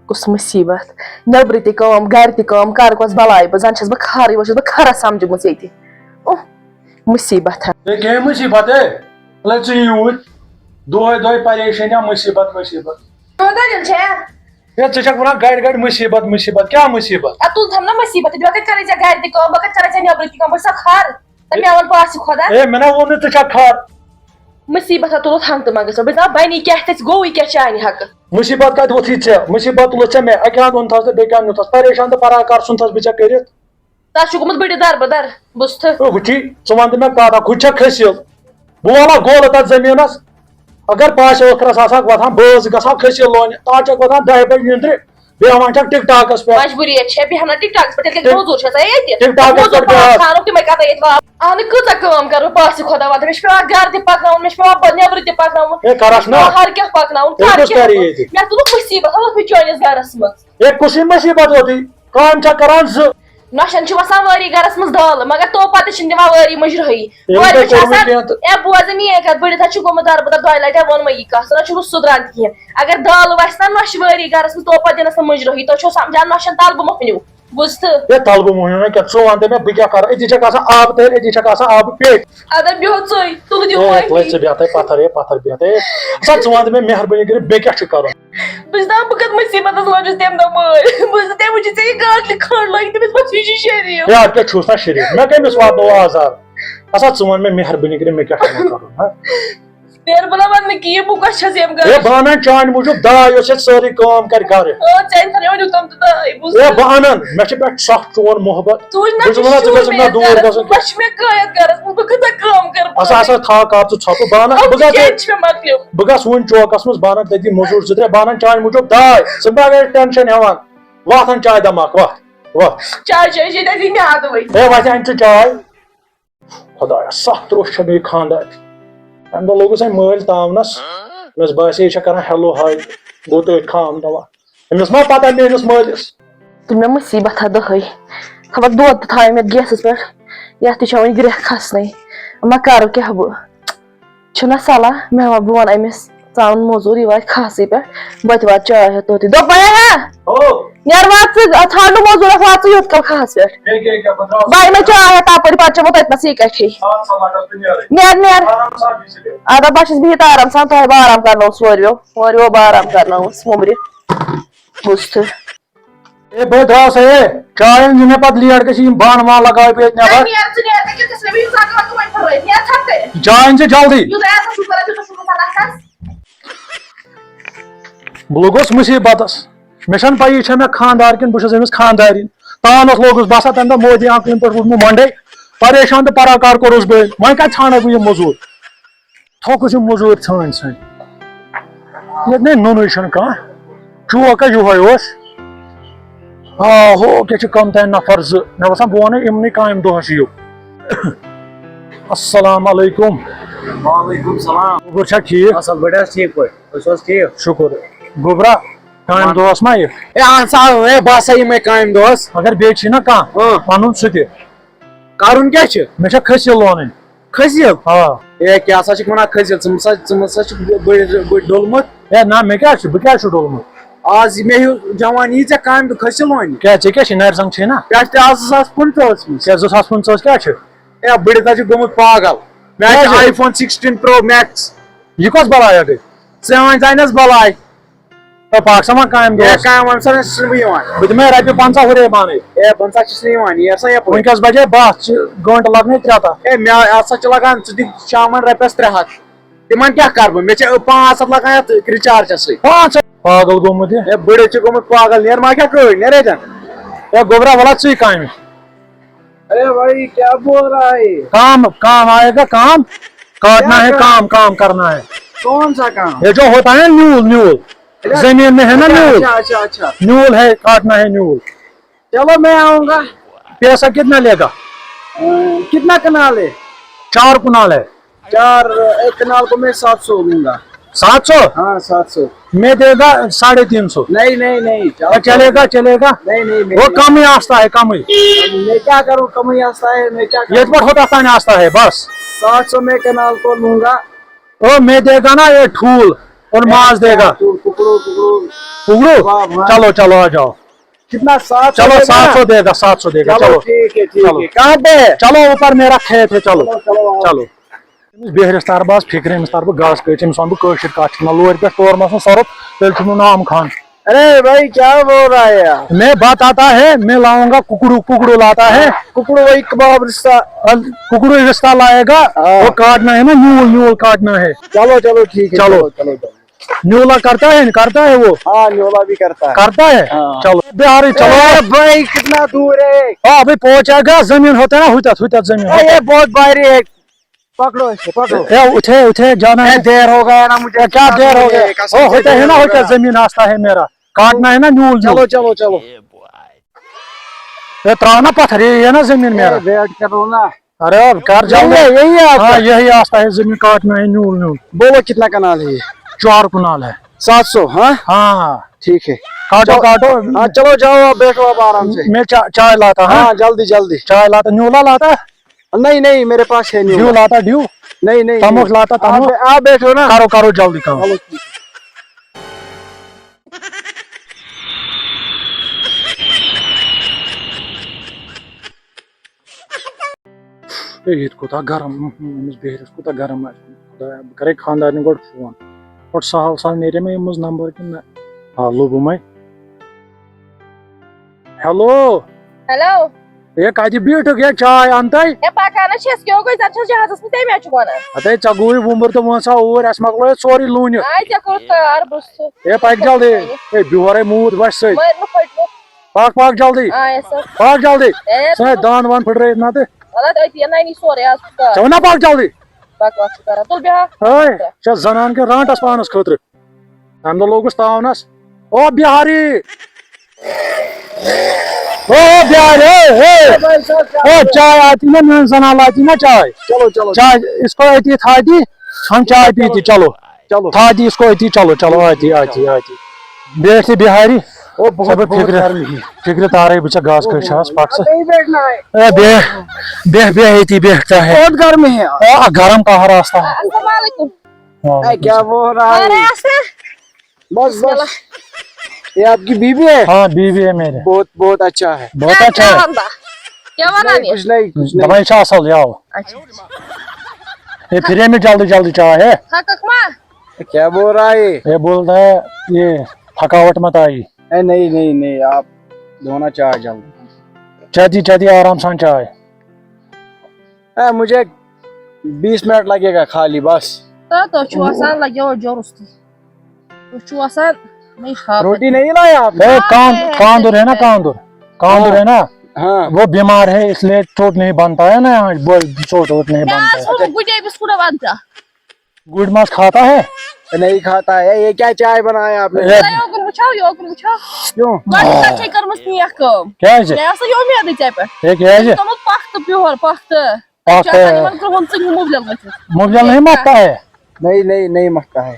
کس مصیبت نیبر تہ کٲم گھر تہ کٲم کر کۄس بلاے بہٕ زن چھس بہٕ خارٕے وۄنۍ چھس بہٕ خرا سمجھمٕژ ییٚتہِ مصیبت کیٛاہ مصیبت ہے لٔج ژٕ یوٗرۍ دۄہے دۄہے پریشٲنی مصیبت مصیبت ہے ژٕ چھکھ ونان گڑِ گڑِ مصیبت مصیبت کیٛاہ مصیبت تُل تھم نا مصیبت بہٕ کتہِ کرے ژےٚ گرِ تہِ کٲم بہٕ کتہِ کرے ژےٚ نیبرٕ تہِ کٲم بہٕ چھسا کھر تہٕ مےٚ ووٚن پاسہِ خۄدا ہے مےٚ نا ووٚن نہٕ ژٕ چھکھ کھر مصیبت تُلُتھ ہنگتہٕ منٛگس بہٕ دپان بنی کیٛاہ تَتہِ گوٚوٕے کیٛاہ چانہِ حقہٕ مصیبت کتہِ ووٚتھٕے ژےٚ مصیبت تُلُتھ ژےٚ مےٚ اکہِ انٛدٕ اوٚنتھس تہٕ بیٚکہِ انٛدٕ نیوٗتھس پریشان تہٕ پراکار ژھُنتھس بہٕ ژےٚ کٔرِتھ تتھ چھُ گوٚمُت بٕڈِ دربٕدر بوٗزتھٕ وٕچھی ژٕ ون تہٕ مےٚ کتھ اکھ ہُہ چھےٚ کھٔسِل بہٕ والہا گولہٕ تتھ زٔمیٖنس اگر پاسہِ ٲخرس آسہٕ وۄتھان بہٕ ٲسٕس گژھان کھٔسِل لونہِ تاج چھکھ وۄتھان 10 بجہِ نِندرِ بیٚہوان چھکھ ٹِک ٹاکس پٮ۪ٹھ مجبوٗری چھےٚ بیٚہنا ٹِک ٹاکس پٮ۪ٹھ تیٚلہِ موزوٗر چھےٚ سا ییٚتہِ ٹِک ٹاکس موزوٗر پٮ۪ٹھ بیٚہوان ژھانُک تِمے کتھ ییٚتہِ اہنُو کۭژاہ کٲم کرٕ بہٕ پاسہِ خۄدا واتہٕ مےٚ چھُ پیٚوان گرٕ تہِ پکناوُن مےٚ چھُ پیٚوان نیبرٕ تہِ پکناوُن ہے کرکھ نا ہر کینٛہہ پکناوُن مےٚ تُلُکھ مصیبت ووٚتھ مےٚ چٲنِس گرس منٛز ہے کُسٕے مصیبت ووتٕے کٲم چھکھ کران زٕ نۄشن چھِ وسان وٲری گرس منٛز دالہٕ مگر تو پتہٕ چھِنہٕ دِوان وٲری مُجرٲہی وٲرۍ چھِ آسان اے بوزٕ میٲنۍ کتھ بٔڈِتھ چھُ گوٚمُت دربٕدر 2 لٹہِ ووٚنمے یہِ کتھ سُہ چھُ نہٕ سُدران تہِ کینٛہہ اگر دالہٕ وسہِ نا نۄشہِ وٲری گرس منٛز تو پتہٕ دِنس نہٕ مُجرٲہی تُہۍ چھِو سمجھان نۄشن تلبہٕ مۄہنیو بوٗزتھٕ ہے تلبہٕ مۄہنیو نہٕ کینٛہہ ژٕ ون تہٕ مےٚ بہٕ کیٛاہ کرٕ أتی چھکھ آسان آبہٕ تٔرۍ أتی چھکھ آسان آبہٕ پیٹہِ اگر بیٚہو ژٕے تُلہٕ دِیِو ژٕ بیٚہتھے پتھر ہے پتھر بیٚہتھے سا ژٕ ون تہٕ مےٚ مہربٲنی کٔرِتھ بیٚیہِ کیٛاہ چھُ کرُن بہٕ چھس دپان بہٕ کتھ مصیبتس لٔجِس تمہِ دۄہ مٲرۍ بہٕ چھس تمہِ وٕچھِتھ ژےٚ یہِ گاٹلہِ کھنٛڈ لٲگِتھ تٔمِس پتہٕ چھُ شریٖف ہے اَدٕ کیٛاہ چھُس نا شریٖف مےٚ کٔمِس واتنوو آزار ہسا ژٕ ون مےٚ مہربٲنی کٔرِتھ مےٚ کیٛاہ چھُ وۄنۍ کرُن نیرٕ بہٕ نا وننہٕ کِہیٖنۍ بہٕ کۄس چھس ییٚمہِ ہے گرٕ بہٕ انن چانہِ موٗجوٗب داے یۄس ییٚتہِ سٲرٕے کٲم کرِ گرٕ ژےٚ ؤنِو تِم تہٕ داے ہے بہٕ انن مےٚ چھِ پٮ۪ٹھ سخ چون محبت ژٕ وٕچھ بہٕ چھُس ونان ژٕ گژھکھ مےٚ دوٗر گژھُن نہ چھُ مےٚ قٲیِد گرس منٛز بہٕ کۭژاہ کٲم کرٕ ہسا ہسا تھاو کاپ ژٕ ژھۄپہٕ بہٕ انن چھِ مےٚ مۄکلیو بہٕ گژھٕ وُنۍ چوکس منٛز بہٕ انن تٔتی موٚزوٗر 2-3 بہٕ انن چانہِ موٗجوٗب داے ژٕ مہ گٔے ٹینشن ہٮ۪وان وۄتھن چاے دماکھ وۄتھ چاے چاے چھِ تَتی میادٕ وۄنۍ ہے وۄتھِ اَنہِ ژٕ چاے خۄدایا 7 روٚش چھےٚ بیٚیہِ خانٛدار تمہِ دۄہ لوٚگُس أمۍ مٲلۍ تاونس أمِس باسے یہِ چھےٚ کران ہیلو ہاے گوٚو تٔتھۍ خام دوا أمِس ما پتہ میٲنِس مٲلِس تُل مےٚ مصیبت دۄہے خبر دۄد تہِ تھایو مےٚ گیسس پٮ۪ٹھ یتھ تہِ چھےٚ وۄنۍ گرٛٮ۪کھ کھسنٕے وۄنۍ کَرٕ کیٛاہ بہٕ چھُنا صلح مےٚ ون بہٕ ونہٕ أمِس ژٕ اَن موزوٗر یہِ واتہِ کھہسٕے پٮ۪ٹھ بہٕ تہِ واتہٕ چاے ہٮ۪تھ توٚتُے دوٚپمَے ہا نیر وات ژٕ ژھانڈ نہٕ موزوٗرس وات ژٕ یوٚت کال کھہس پٮ۪ٹھ بہٕ اَنہٕ مےٚ چاے ہٮ۪تھ تپٲرۍ پتہٕ چٮ۪مو تٔتنسٕے اِکٹھے نیر ادا بہٕ چھس بِہِتھ آرام سان تۄہہِ بہٕ آرام کرنووُس وٲروٕ بہٕ آرام کرنووُس موٚمرِ بوٗزتھٕ ہے بہٕ درٛاس ہے چاے أنۍ مےٚ پتہٕ لیٹ گژھِ یِم بانہٕ وانہٕ لگاوٕ بہٕ ییٚتہِ نٮ۪بر چاے أنۍ زِ جلدی بہٕ لوٚگُس مُصیبتس مےٚ چھنہٕ پَیی چھےٚ مےٚ خانٛدار کِنہٕ بہٕ چھُس أمِس خانٛدارِنۍ تانس لوٚگُس بہٕ ہسا تمہِ دۄہ مودی آنٛکھن پٮ۪ٹھ روٗدمُت منڈے پریشان تہٕ پراکار کوٚرُس بہٕ وۄنۍ کتہِ ژھانڈکھ بہٕ یہِ موٚزوٗر تھوٚکُس یہِ موٚزوٗرۍ ژھٲنٛڈۍ ییٚتہِ نے نوٚنُے چھُنہٕ کانٛہہ چوکا یِہوے اوس ہو کیٛاہ چھِ کم تانۍ نفر 2 مےٚ باسان بہٕ وَنہٕ یِمنٕے کامہِ دۄہس یِیِو السلام علیکم وعلیکم السلام گوٚبُر چھا ٹھیٖک اصل پٲٹھۍ حظ ٹھیٖک پٲٹھۍ تُہۍ چھِو حظ ٹھیٖک شُکُر گوٚبرا کامہِ دۄہس ما یہِ ہے اہن سا ہے بہٕ ہسا یِمے کامہِ دۄہس اگر بیٚیہِ چھی نا کانٛہہ وَنُن سُہ تہِ کرُن کیٛاہ چھُ مےٚ چھےٚ کھٔسِل لونٕنۍ کھٔسِل آ ہے کیٛاہ سا چھُکھ ونان کھٔسِل ژٕ مَسا چھُکھ بٔڑۍ ڈوٚلمُت ہے نہ مےٚ کیٛاہ چھُ بہٕ کیٛازِ چھُس ڈوٚلمُت آز مےٚ ہیوٗ جوان یی ژےٚ کامہِ دۄہ کھٔسِل وۄنۍ کیٛاہ ژےٚ کیٛاہ چھِ نرِ زنٛگ چھے نا پٮ۪ٹھ تہِ آز 2015 منٛز کیٛاہ 2015 کیٛاہ چھُ ہے بٔڑِتھ حظ چھُ گوٚمُت پاگل مےٚ حظ چھُ آی فون 16 پرو میکس یہِ کۄس بلایا گٔے ژےٚ وۄنۍ زانٮ۪س بلاے پاک سا وۄنۍ کامہِ ہے دۄہس کامہِ وامہِ سا چھُس نہٕ بہٕ یِوان بہٕ دِمے رۄپیہِ 50 ہُرے پانے ہے 50 چھُس نہٕ یِوان یہِ ہسا یپٲرۍ وٕنکیٚس بجے 12 گٲنٛٹہٕ لگنے 3 ہے مےٚ ہسا چھُ لگان ژٕ دِ شامن رۄپیس 300 تِمن کیٛاہ کرٕ بہٕ مےٚ چھِ 500 لگان یتھ رِچارجسٕے 5 پاگل گوٚمُت یہِ ہے بٔڑِتھ چھُ گوٚمُت پاگل نیر ما کیٛاہ کٲڑۍ نیر ییٚتٮ۪ن ہے گوٚبرا وَلا ژٕے کامہِ ارے بھائی کیا بول رہا ہے کام آئے گا کام کاٹنا ہے کام کرنا ہے کون سا کام یہ جو ہوتا ہے نیول زمین میں ہے نا نیول اچھا نیول ہے کاٹنا ہے نیول چلو میں آؤں گا پیسہ کتنا لے گا کتنا کنال ہے 4 کنال ہے 1 کنال کو میں 700 دوں گا 700 ہاں 700 میں دے گا 350 نہیں چلے گا نہیں وہ کم ہی آستا ہے کم ہی میں کیا کروں کم ہی آستا ہے میں کیا یہ پر ہوتا آستا ہے بس 700 میں کنال کو لوں گا وہ میں دے گا نا یہ ٹھول اور ماز دے گا ٹکڑو ٹکڑو چلو چلو آ جاؤ کتنا 700 چلو 700 دے گا 700 دے گا چلو ٹھیک ہے چلو کہاں پہ چلو اوپر میرا کھیت ہے چلو چلو بہرس ترباز فکر امس تر بہ گاس کٹ امس ون بہ کٹ لور پہ تور مس سرف تیل چھ نام خان ارے بھائی کیا بول رہا ہے یار میں بات آتا ہے میں لاؤں گا ککڑو لاتا ہے ککڑو وہی کباب رشتہ ککڑو رشتہ لائے گا وہ کاٹنا ہے نا نیول کاٹنا ہے چلو چلو ٹھیک ہے چلو چلو نیولا کرتا ہے وہ ہاں نیولا بھی کرتا ہے چلو بہاری چلو بھائی کتنا دور ہے ہاں بھائی پہنچا گا زمین ہوتا ہے نا ہوتا زمین یہ بہت بھاری ہے پکڑو اسے پکڑو اٹھے جانا ہے دیر ہو گیا نا مجھے کیا دیر ہو گیا وہ ہوتا ہے نا ہوتا زمین آستا ہے میرا کاٹنا ہے نا نیول چلو چلو چلو یہ ترانا پتھر یہ ہے نا زمین میرا ویٹ کرو نا ارے اب کر جاؤ یہی ہے ہاں یہی آستا ہے زمین کاٹنا ہے نیول بولو کتنا کنال ہے یہ 4 کنال ہے 700 ہاں ہاں ٹھیک ہے کاٹو ہاں چلو جاؤ آپ بیٹھو آپ آرام سے میں چائے لاتا ہاں جلدی جلدی چائے لاتا نیولا لاتا نہیں نہیں میرے پاس ہے ڈیو لاتا ڈیو نہیں نہیں تموک لاتا تموک آپ بیٹھو نا کرو جلدی کرو یہ کوتا گرم بہرس کوتا گرم کرے خاندار گوڑ فون گوڑ سہل سہل نیرے میں مز نمبر کن ہاں لوبو میں ہیلو ہیلو یہ کتہ بیٹھک یہ چائے انت پکان چھس کیوں گئی زن چھس جہازس میں تمے چھ ونان اتے ژے گوی ومبر تو ون سا اور اس مکلو سوری لونت آئی ژےٚ کوٚر کار بہٕ چھُس اے پک جلدی اے بہورے موت وش ست مٲرمہٕ پھٔٹمٕژ پاک جلدی آیس پاک جلدی اے سہ دان وان پھٹرٲیِتھ نہ تہٕ ولد أتی ننی سورُے آز چھُ کار ژےٚ ووٚنا پاک جلدی بکواس چھُ کران تُل بیٚہہ اے ژےٚ زنان کہِ رانٹس پانس خٲطرٕ تمہِ دۄہ لوگُس تاونس او بہاری او بہاری او چائے آتی نا میری زنان لاتی نا چائے چلو چلو چائے اس کو آتی تھاتی ہم چائے پیتی چلو چلو تھاتی اس کو آتی چلو آتی بیٹھ بہاری وہ بہت گرمی ہے فکر تارے بچہ گاس کھاس پک سے نہیں بیٹھنا ہے بیٹھتی بیٹھتا ہے بہت گرمی ہے گرم کا راستہ ہے السلام علیکم اے کیا بول رہا ہے بس بس یہ آپ کی بیوی ہے ہاں بیوی ہے میرے بہت بہت اچھا ہے بہت اچھا ہے کیا ونان کچھ نہیں دبائی اصل جاؤ یہ پھر میں جلدی چائے ہے تھکک ما کیا بول رہا ہے یہ بولتا ہے یہ تھکاوٹ مت آئی اے نہیں آپ دھونا چائے جلدی چاہتی آرام سان چائے اے مجھے 20 منٹ لگے گا خالی بس تو چھو آسان لگیو جورس تو چھو آسان نہیں خاب روٹی نہیں لایا آپ نے کاندر ہے نا کاندر ہے نا ہاں وہ بیمار ہے اس لیے چوٹ نہیں بنتا ہے نا چوٹ نہیں بنتا ہے گجے بسکٹ بنتا گوڈ ماس کھاتا ہے نہیں کھاتا ہے یہ کیا چائے بنایا آپ نے یوکر وچھو کیوں گۄڈٕ چھے کٔرمٕژ نیک کٲم کیازِ مےٚ ہسا یہِ اُمیدٕے ژےٚ پٮ۪ٹھ یہ کیازِ توٚمُت پکھ تہٕ پیور پکھ تہٕ پکھ یِمن کرٛہُن ژٕنہِ مُبلیل ؤتھِتھ مبجل نہیں مکتا ہے نہیں مکتا ہے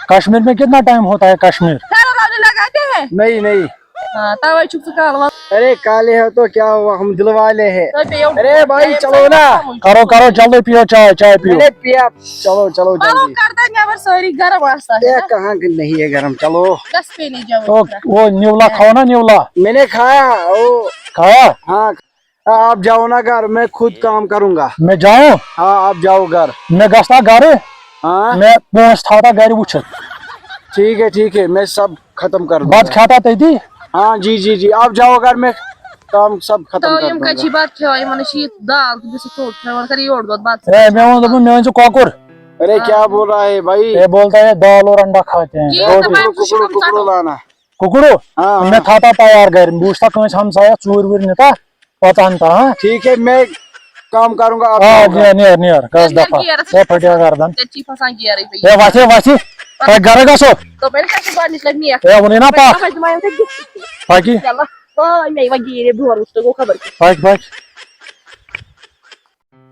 کشمیر میں کتنا ٹائم ہوتا ہے کشمیر پھیرن لاگنے لگاتے ہیں نہیں ہاں توے چھُکھ ژٕ کالہٕ ارے کالے ہے تو کیا ہوا ہم دل والے ہیں وَنان ارے بھائی چلو نا کرو جلدی پیو چائے پیو میں نے پیا چلو پلو جلدی کڑتا نیبر سٲری گرم آسان یہ کہاں نہیں ہے گرم چلو گژھ پینے جاؤ وہ نیولا کھاؤ نا نیولا میں نے کھایا کھایا ہاں آپ جاؤ نا گھر میں خود کام کروں گا میں جاؤں ہاں آپ جاؤ گھر میں گھستا گھر ہاں میں پونس تھاتا گھر وچھت ٹھیک ہے میں سب ختم کر دوں بات گا کھاتا تیتی ہاں جی آپ جاؤ گھر میں کام سب ختم تو کر یم دوں کچھ گا بات کھیوان یمن چھ دال تہٕ بیٚیہِ ژوٚٹ کھیوان کر یور دۄد بَتہٕ میں کۄکُر ارے کیا بول رہا ہے بھائی یہ بولتا ہے دال اور انڈا کھاتے ہیں یہ روٹی ککڑو لانا ککڑو ہاں میں تھاتا تیار گھر بوچھتا کنس ہمسایا ژوٗر ووٗر نِتا پتہٕ انتا ہاں ٹھیک ہے میں کام کروں گا آپ ہاں جاؤ گھر نیر گس دفعہ یہ پھٹیا گردن ژےٚ پھسان گیرٕے یہ وتھی تۄہہِ گرٕ گژھو دوٚپمَے نا ژےٚ چھِ گۄڈنِچ لٹہِ نیک اے ووٚنُے نا پکھ پکی مے وۄنۍ گیرے بہور وٕچھتہٕ گوٚو خبر پک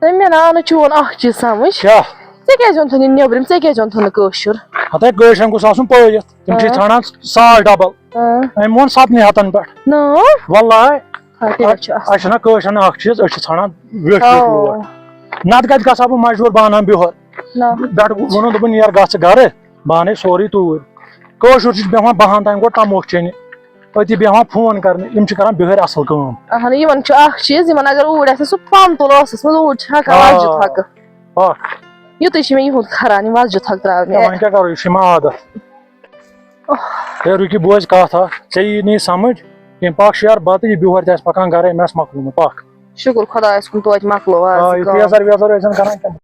مےٚ ناو نہٕ چون اکھ چیٖز سمجھ کیٛاہ ژےٚ کیازِ اوٚنتھُے نہٕ نیبرِم ژےٚ کیازِ اوٚنتھُ نہٕ کٲشُر ہتے کٲشرٮ۪ن گوٚژھ آسُن پٲیِتھ تِم چھِ ژھانڈان ساس ڈبل أمۍ ووٚن 7 ہتن پٮ۪ٹھ نو واللہ تیٚلہِ چھُ أسۍ چھِنہ کٲشرٮ۪ن اکھ چیٖز أسۍ چھِ ژھانڈان ویٹھ لوٹ نتہٕ کتہِ گژھٕ ہا بہٕ مجبوٗر بہٕ انہٕ ہن بِہور پٮ۪ٹھٕ ووٚنُن دوٚپُن نیر گژھ ژٕ گرٕ بانے سوری توٗرۍ کٲشُر چھُ بیٚہوان 12 تانۍ گوٚو تموکھ چیٚنہِ أتی بیٚہوان فون کرنہِ یِم چھِ کران بِہٲرۍ اصٕل کٲم اہن یِمن چھُ اکھ چیٖز یِمن اگر اوٗرۍ آسہِ سُہ پن تُل ٲسس منٛز اوٗرۍ چھِ ہٮ۪کان وسجہِ تھکہٕ اکھ یُتُے چھُ مےٚ یِہُنٛد کھران یِم وسجہِ تھکہٕ تراونہِ وۄنۍ کیٛاہ کرو یہِ چھُ یِمن عادت ہے رُکہِ بوزِ کتھ اکھ ژےٚ یی نہٕ یہِ سمجھ کینٛہہ پکھ شیر بتہٕ یہِ بِہور تہِ آسہِ پکان گرے مےٚ آسہِ مۄکلومُت پکھ شُکر خۄدایس کُن توتہِ مۄکلو آز یہِ کٲم. تیزر ویزر ٲسۍزن کران کینٛہہ